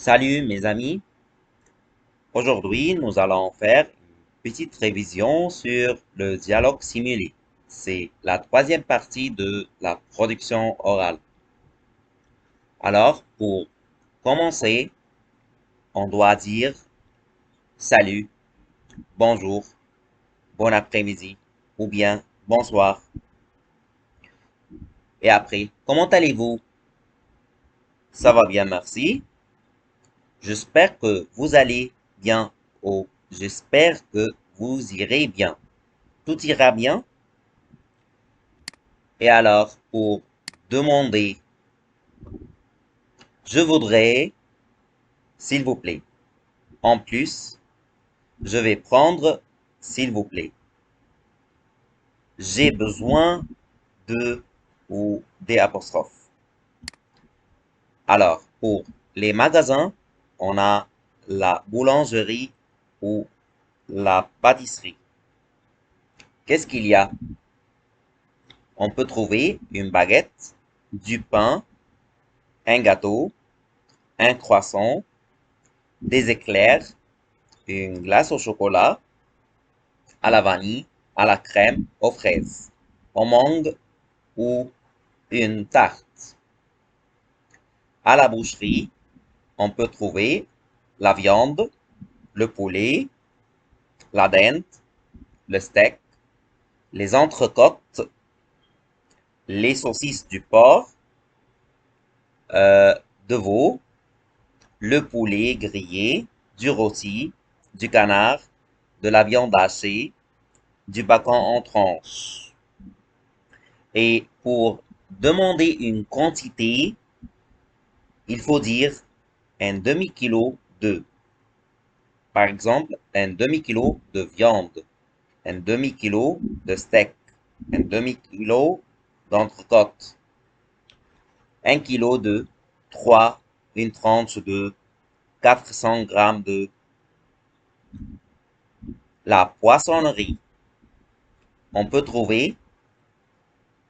Salut mes amis, aujourd'hui nous allons faire une petite révision sur le dialogue simulé. C'est la troisième partie de la production orale. Alors, pour commencer, on doit dire salut, bonjour, bon après-midi ou bien bonsoir. Et après, comment allez-vous? Ça va bien, merci. J'espère que vous allez bien ou j'espère que vous irez bien. Tout ira bien? Et alors, pour demander, je voudrais, s'il vous plaît. En plus, je vais prendre, s'il vous plaît. J'ai besoin de ou des apostrophes. Alors, pour les magasins, on a la boulangerie ou la pâtisserie. Qu'est-ce qu'il y a? On peut trouver une baguette, du pain, un gâteau, un croissant, des éclairs, une glace au chocolat, à la vanille, à la crème, aux fraises, aux mangue ou une tarte. À la boucherie, on peut trouver la viande, le poulet, la dinde, le steak, les entrecôtes, les saucisses du porc, euh, de veau, le poulet grillé, du rôti, du canard, de la viande hachée, du bacon en tranches. Et pour demander une quantité, il faut dire un demi-kilo de, par exemple, un demi-kilo de viande, un demi-kilo de steak, un demi-kilo d'entrecôte, un kilo de 3, une tranche de 400 grammes de la poissonnerie. On peut trouver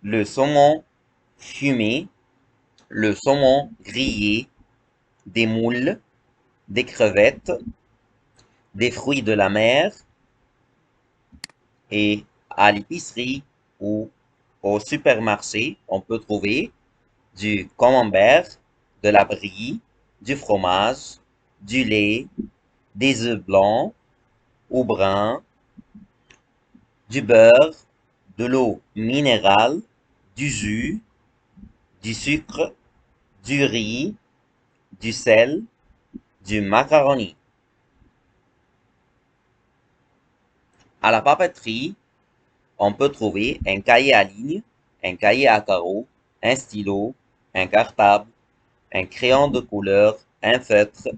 le saumon fumé, le saumon grillé, des moules, des crevettes, des fruits de la mer et à l'épicerie ou au supermarché, on peut trouver du camembert, de la brie, du fromage, du lait, des œufs blancs ou bruns, du beurre, de l'eau minérale, du jus, du sucre, du riz, du sel, du macaroni. À la papeterie, on peut trouver un cahier à ligne, un cahier à carreaux, un stylo, un cartable, un crayon de couleur, un feutre,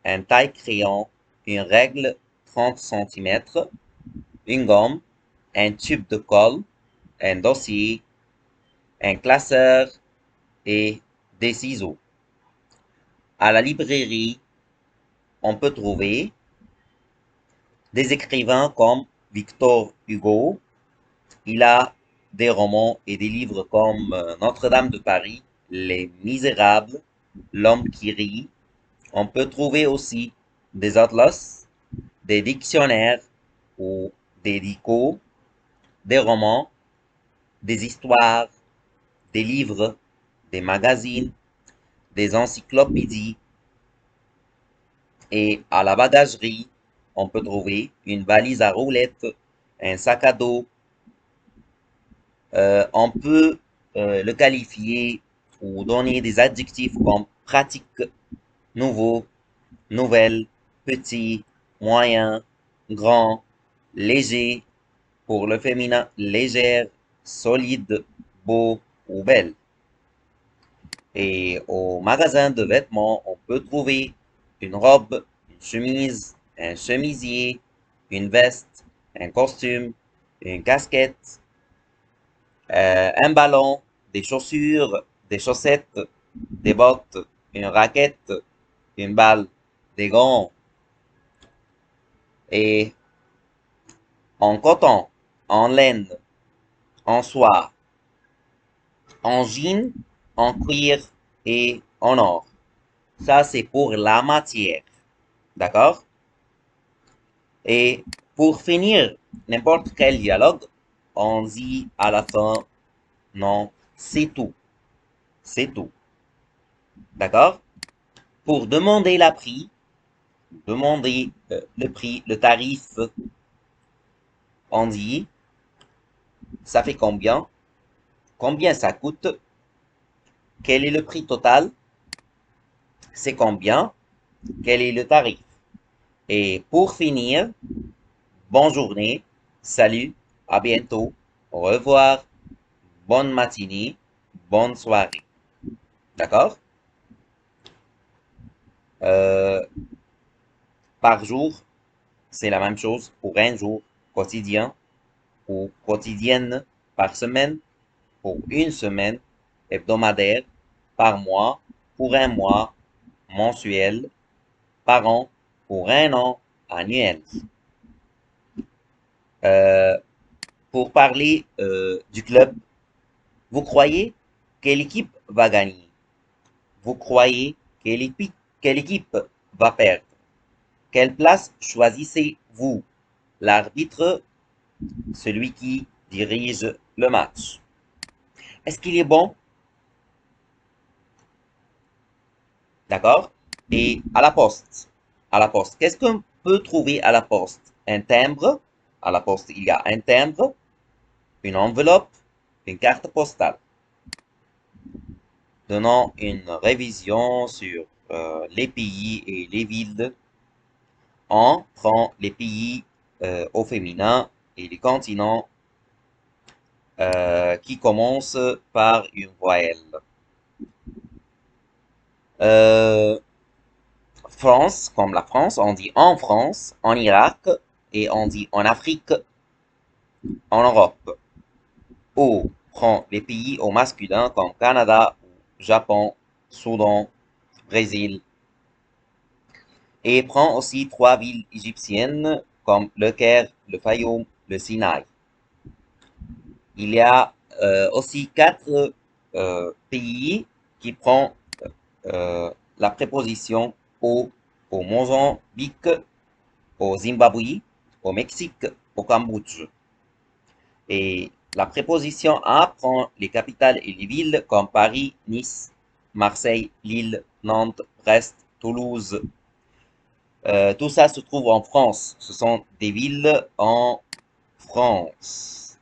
un taille-crayon, une règle 30 cm, une gomme, un tube de colle, un dossier, un classeur et des ciseaux. À la librairie, on peut trouver des écrivains comme Victor Hugo. Il a des romans et des livres comme Notre-Dame de Paris, Les Misérables, L'homme qui rit. On peut trouver aussi des atlas, des dictionnaires ou des dico, des romans, des histoires, des livres, des magazines, des encyclopédies. Et à la bagagerie, on peut trouver une valise à roulettes, un sac à dos. On peut le qualifier ou donner des adjectifs comme pratique, nouveau, nouvelle, petit, moyen, grand, léger, pour le féminin, légère, solide, beau ou belle. Et au magasin de vêtements, on peut trouver une robe, une chemise, un chemisier, une veste, un costume, une casquette, un ballon, des chaussures, des chaussettes, des bottes, une raquette, une balle, des gants. Et en coton, en laine, en soie, en jean, en cuir et en or. Ça, c'est pour la matière. D'accord? Et pour finir n'importe quel dialogue, on dit à la fin, non, c'est tout. C'est tout. D'accord? Pour demander la prix, demander le prix, le tarif, on dit, ça fait combien? Combien ça coûte? Quel est le prix total? C'est combien? Quel est le tarif? Et pour finir, bonne journée, salut, à bientôt, au revoir, bonne matinée, bonne soirée. D'accord? Euh, Par jour, c'est la même chose pour un jour quotidien ou quotidienne, par semaine, pour une semaine, hebdomadaire, par mois, pour un mois, mensuel, par an, pour un an, annuel. Euh, pour parler du club, vous croyez quelle équipe va gagner? Vous croyez quelle équipe va perdre? Quelle place choisissez-vous? L'arbitre, celui qui dirige le match. Est-ce qu'il est bon? D'accord? Et à la poste. À la poste. Qu'est-ce qu'on peut trouver à la poste? Un timbre. À la poste, il y a un timbre, une enveloppe, une carte postale. Donnons une révision sur les pays et les villes. On prend les pays au féminin et les continents qui commencent par une voyelle. Euh, France, comme la France, on dit en France, en Irak, et on dit en Afrique, en Europe. O prend les pays au masculin comme Canada, Japon, Soudan, Brésil, et prend aussi trois villes égyptiennes comme le Caire, le Fayoum, le Sinaï. Il y a aussi quatre pays qui prend la préposition au Mozambique, au Zimbabwe, au Mexique, au Cambodge. Et la préposition à prend les capitales et les villes comme Paris, Nice, Marseille, Lille, Nantes, Brest, Toulouse. Tout ça se trouve en France. Ce sont des villes en France.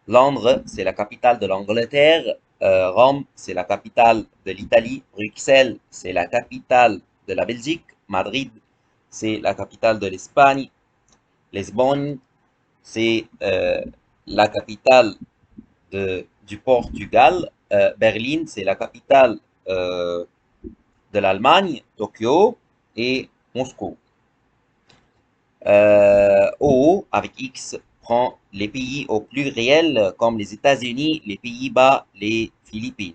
Londres, c'est la capitale de l'Angleterre. Rome, c'est la capitale de l'Italie. Bruxelles, c'est la capitale de la Belgique. Madrid, c'est la capitale de l'Espagne. Lisbonne, c'est la capitale du Portugal. Berlin, c'est la capitale euh, de l'Allemagne. Tokyo et Moscou. O, avec X, prend les pays au pluriel comme les États-Unis, les Pays-Bas, les Philippines.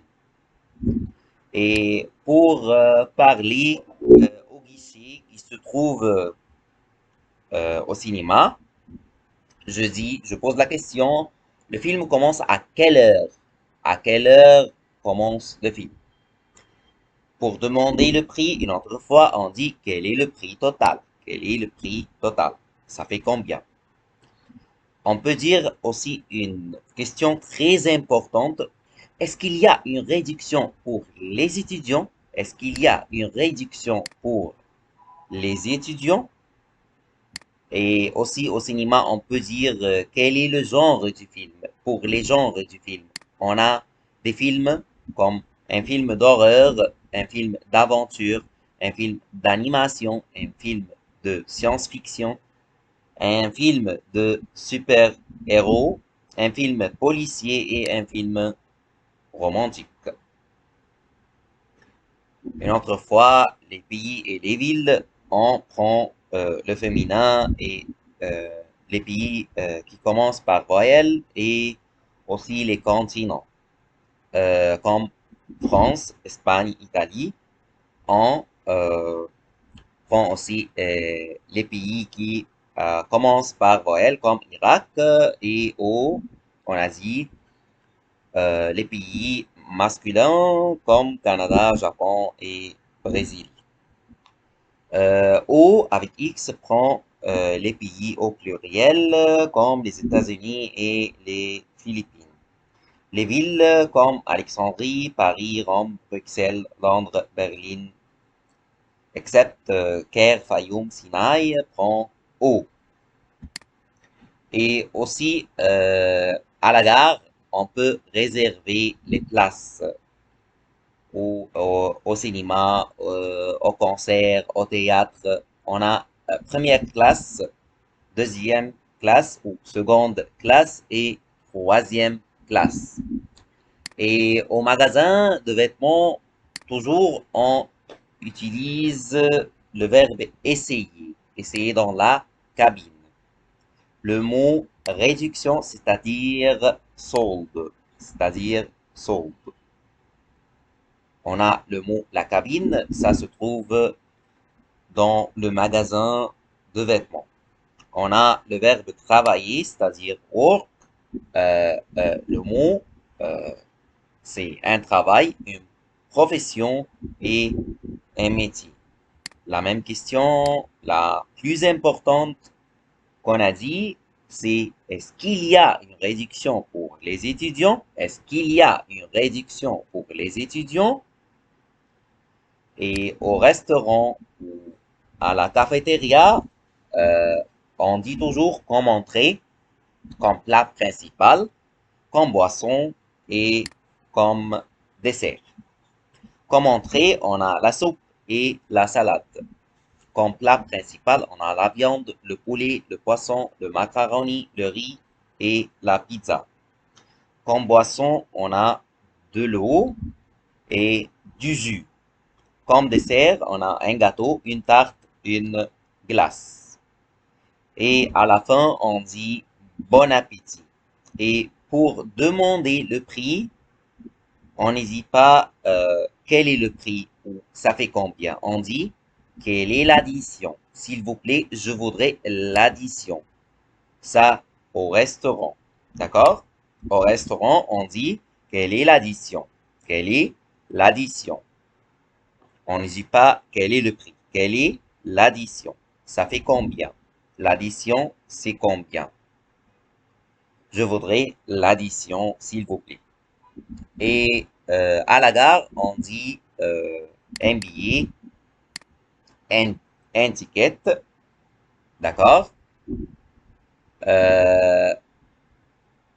Et pour parler au guichet qui se trouve au cinéma, je pose la question, le film commence à quelle heure? À quelle heure commence le film? Pour demander le prix, une autre fois, on dit quel est le prix total? Quel est le prix total? Ça fait combien? On peut dire aussi une question très importante. Est-ce qu'il y a une réduction pour les étudiants? Est-ce qu'il y a une réduction pour les étudiants? Et aussi au cinéma, on peut dire quel est le genre du film. Pour les genres du film, on a des films comme un film d'horreur, un film d'aventure, un film d'animation, un film de science-fiction, un film de super-héros, un film policier et un film romantique. Une autre fois, les pays et les villes, on prend le féminin et euh, les pays qui commencent par voyelle et aussi les continents, comme France, Espagne, Italie. On prend aussi les pays qui commencent par voyelle, comme Irak et en Asie, les pays masculins comme Canada, Japon et Brésil. O avec X prend les pays au pluriel comme les États-Unis et les Philippines. Les villes comme Alexandrie, Paris, Rome, Bruxelles, Londres, Berlin, excepte Caire, Fayoum, Sinaï, prend O. Et aussi, à la gare, on peut réserver les places au cinéma, au concert, au théâtre. On a première classe, deuxième classe ou seconde classe et troisième classe. Et au magasin de vêtements, toujours, on utilise le verbe essayer. Essayer dans la cabine. Le mot réduction, c'est-à-dire solde. C'est-à-dire solde. On a le mot la cabine, ça se trouve dans le magasin de vêtements. On a le verbe travailler, c'est-à-dire work. Le mot, euh, c'est un travail, une profession et un métier. La même question, la plus importante qu'on a dit, c'est est-ce qu'il y a une réduction pour les étudiants? Est-ce qu'il y a une réduction pour les étudiants? Et au restaurant ou à la cafétéria, euh, on dit toujours comme entrée, comme plat principal, comme boisson et comme dessert. Comme entrée, on a la soupe et la salade. Comme plat principal, on a la viande, le poulet, le poisson, le macaroni, le riz et la pizza. Comme boisson, on a de l'eau et du jus. Comme dessert, on a un gâteau, une tarte, une glace. Et à la fin, on dit bon appétit. Et pour demander le prix, on n'hésite pas quel est le prix ou ça fait combien. On dit quelle est l'addition. S'il vous plaît, je voudrais l'addition. Ça au restaurant. D'accord? Au restaurant, on dit quelle est l'addition. Quelle est l'addition? On n'hésite pas quel est le prix. Quelle est l'addition? Ça fait combien? L'addition, c'est combien? Je voudrais l'addition, s'il vous plaît. Et à la gare, on dit un billet, un, un ticket, d'accord? Euh,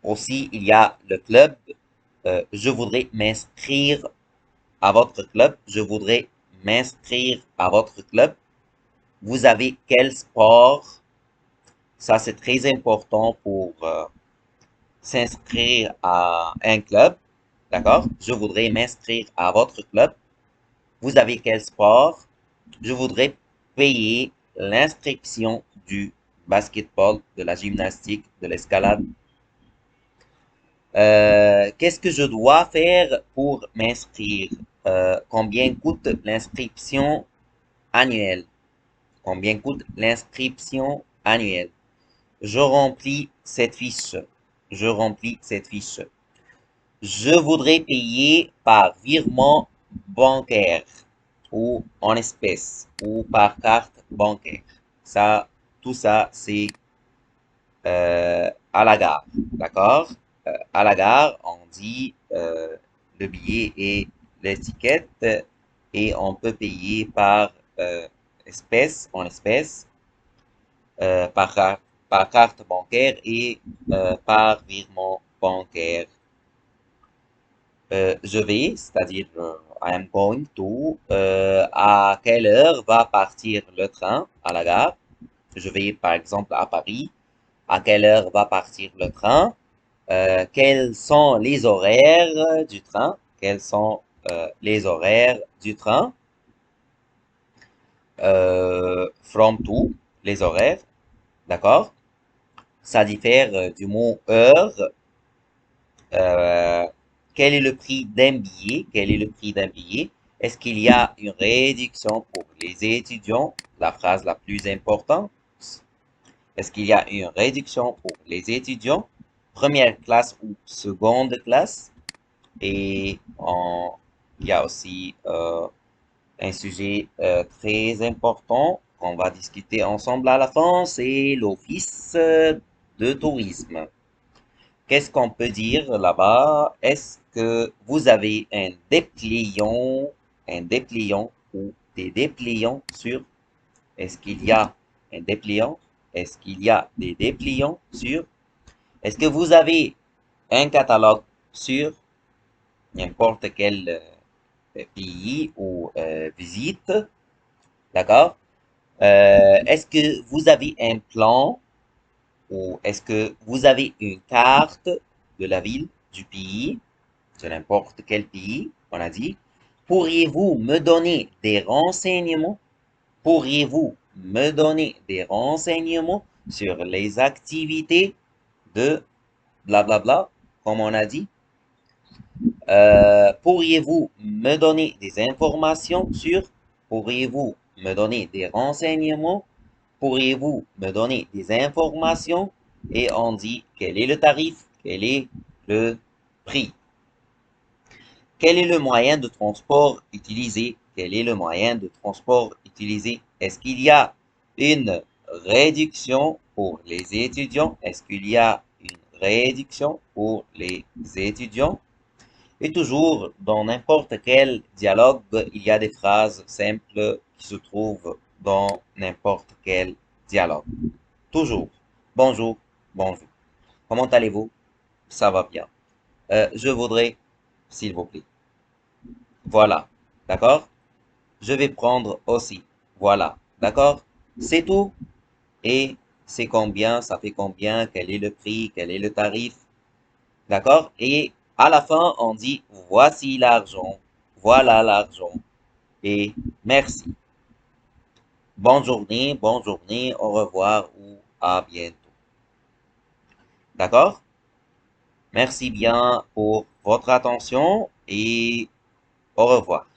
Aussi, il y a le club. Je voudrais m'inscrire à votre club. Je voudrais m'inscrire à votre club. Vous avez quel sport? Ça, c'est très important pour s'inscrire à un club. D'accord? Je voudrais m'inscrire à votre club. Vous avez quel sport? Je voudrais payer l'inscription du basketball, de la gymnastique, de l'escalade. Qu'est-ce que je dois faire pour m'inscrire? Combien coûte l'inscription annuelle? Combien coûte l'inscription annuelle? Je remplis cette fiche. Je remplis cette fiche. Je voudrais payer par virement bancaire ou en espèces ou par carte bancaire. Ça, tout ça, c'est à la gare. D'accord? À la gare, on dit le billet et l'étiquette et on peut payer par en espèces, par carte bancaire et par virement bancaire. Je vais, c'est-à-dire I am going to, à quelle heure va partir le train à la gare? Je vais par exemple à Paris. À quelle heure va partir le train? Quels sont les horaires du train? Quels sont les horaires du train? From to, les horaires, d'accord? Ça diffère du mot heure. Euh, Quel est le prix d'un billet? Quel est le prix d'un billet? Est-ce qu'il y a une réduction pour les étudiants? La phrase la plus importante. Est-ce qu'il y a une réduction pour les étudiants? Première classe ou seconde classe? Et il y a aussi Un sujet très important qu'on va discuter ensemble à la fin, c'est l'office de tourisme. Qu'est-ce qu'on peut dire là-bas? Est-ce que vous avez un dépliant ou des dépliants sur? Est-ce qu'il y a un dépliant? Est-ce qu'il y a des dépliants sur? Est-ce que vous avez un catalogue sur n'importe quel pays ou visite? D'accord? Est-ce que vous avez un plan ou est-ce que vous avez une carte de la ville, du pays, de n'importe quel pays, on a dit? Pourriez-vous me donner des renseignements? Pourriez-vous me donner des renseignements sur les activités de blablabla, comme on a dit? Pourriez-vous me donner des informations sur? Pourriez-vous me donner des renseignements? Pourriez-vous me donner des informations? Et on dit quel est le tarif, quel est le prix. Quel est le moyen de transport utilisé? Quel est le moyen de transport utilisé? Est-ce qu'il y a une réduction pour les étudiants? Est-ce qu'il y a une réduction pour les étudiants? Et toujours, dans n'importe quel dialogue, il y a des phrases simples qui se trouvent dans n'importe quel dialogue. Toujours. Bonjour, bonjour. Comment allez-vous? Ça va bien. Je voudrais, s'il vous plaît. Voilà. D'accord? Je vais prendre aussi. Voilà. D'accord? C'est tout. Et c'est combien? Ça fait combien? Quel est le prix? Quel est le tarif? D'accord? Et à la fin, on dit voici l'argent. Voilà l'argent. Et merci. Bonne journée, au revoir ou à bientôt. D'accord? Merci bien pour votre attention et au revoir.